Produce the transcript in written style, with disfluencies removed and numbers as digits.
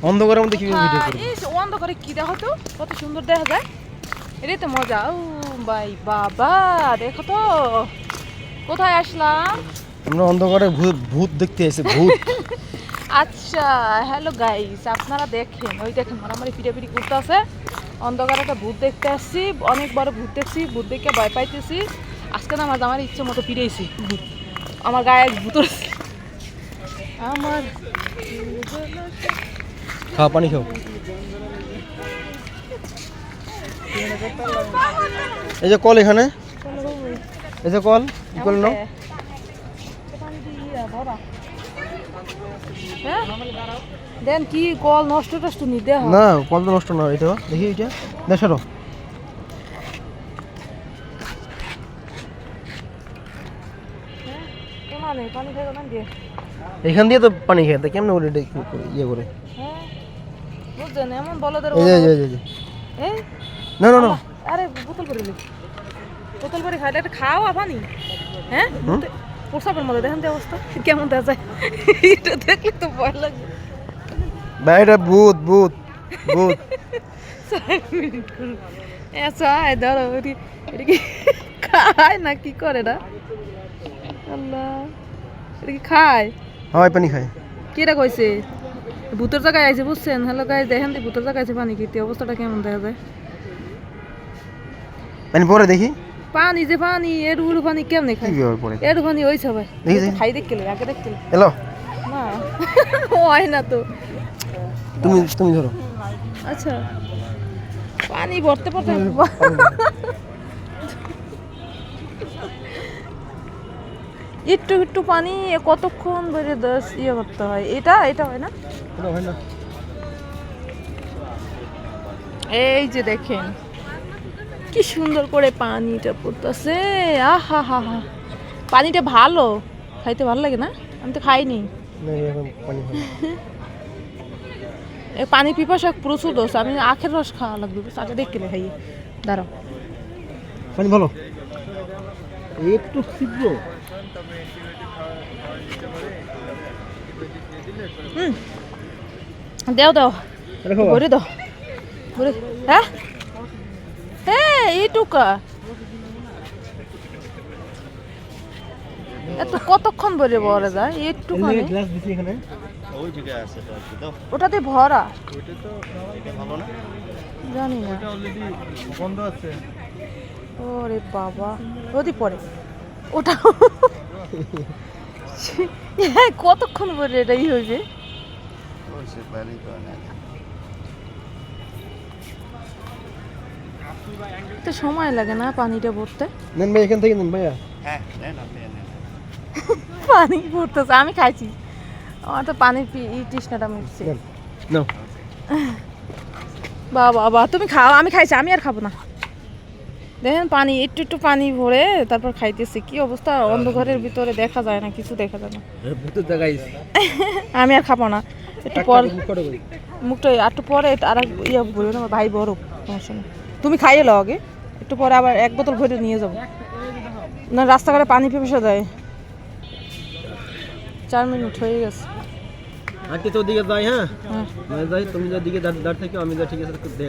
অন্ধকারের মধ্যে কিভাবে ভিডিও করব? এই অন্ধকারে কি দেখো তো কত সুন্দর দেখা যায়। এটাই তো মজা। ও ভাই বাবা দেখো তো কোথায় আসলাম। আমরা অন্ধকারে ভূত দেখতে এসেছি, ভূত। আচ্ছা হ্যালো গাইস, আপনারা দেখেন ওই দেখেন মারামারি পিটাপিটি করতে আছে। অন্ধকারে একটা ভূত দেখতে আসছি, অনেক বড় ভূত দেখছি, ভূত দেখে ভয় পাইতেছি। আজকে না আমার ইচ্ছে মতো পিড়েছি ভূত, আমার গায়ে ভূত আছে। আমার খাও, পানি খাও। এই যে কল এখানে, এই যে কল, কি কল নাও? দেন কি কল নষ্ট টষ্ট নি দেহ না, কল তো নষ্ট না, এটা দেখি, এটা দেখারো। পানি খাই ওখান দিয়ে। এখান দিয়ে তো পানি খেতে কেমন করে এটা ইয়ে করে? হ্যাঁ বুঝছেন এমন বলদের এই যে এই যে এই না না না, আরে বোতল করে লি, বোতল করে খাইলে একটা খাওয়া পানি। হ্যাঁ প্রসাবের মধ্যে দেখেন তো অবস্থা কেমন দেখা যায়। এটা দেখলে তো ভয় লাগে ভাই, এটা ভূত ভূত ভূত। আচ্ছা ধরো এটা কি খায় না কি করে না? আল্লাহ, এটা কি খায়? হয়, পানি খায়। কেটা কইছে ভূতের জায়গায় আইছে বুঝছেন? হ্যালো গাইস দেখেন তো ভূতের জায়গায় আছে পানি খেতে অবস্থাটা কেমন দেখা যায়। পানি পরে দেখি, পানি যে পানি এর উড়ু পানি কেমনে খায়? কি পরে এর পানি ওই সবাই দেখি খাই দেখলে আগে দেখলে এলো। না হয় না তো। তুমি ধরো। আচ্ছা পানি ভরতে পড়তে একটু একটু পানি কতক্ষণ ধরে ইয়ে করতে হয়? এটা হয় না? হয় না। এই যে দেখেন কি সুন্দর করে পানিটা পড়তেছে। আহা হা হা, পানিটা ভালো, খাইতে ভালো লাগে না? আমি তো খাইনি। পানি হয়। পানি পিপাসা প্রচুর দোষ, আমি আখের রস খাওয়া লাগবে, আগে দেখে খাই। দাঁড়াও পানি ভালো, একটু তীব্র। দেও দাও ভরে দাও ভরে। হ্যাঁ হ্যাঁ এইটুকা এত কতক্ষণ ভরে ভরা যায়? একটুখানি ওটাতে ভরা জানি না। ওরে বাবা ওদি পরে ওটা কতক্ষণ ভরে এটাই হইবে? তো সময় লাগে না পানিটা ভরতে? নেন ভাই, এখান থেকে নেন ভাইয়া। পানি ভরতেছে, আমি খাইছি, আমার তো পানির তৃষ্ণাটা মিটছে। বাবা তুমি খাও, আমি খাইছি, আমি আর খাবো না। দেখেন পানি একটু একটু পানি ভরে তারপর খাইতেছি, কি অবস্থা। অন্ধকারের ভিতরে দেখা যায় না, কিছু দেখা যায় না। আমি আর খাবো না, একটু পর মুখটা একটু পরে আর ইয়ে বলবো না, ভাই বড় সমস্যা নেই। তুমি খাইয়ে লও আগে, একটু পরে আবার এক বোতল ভরে নিয়ে যাবো না, রাস্তাঘাটে পানি পিপাসা দেয়। 4 মিনিট হয়ে গেছে। আজকে তো ওদিকে যাই। হ্যাঁ যাই, তুমি যেদিকে দাঁড় থেকে আমি যাই, ঠিক আছে।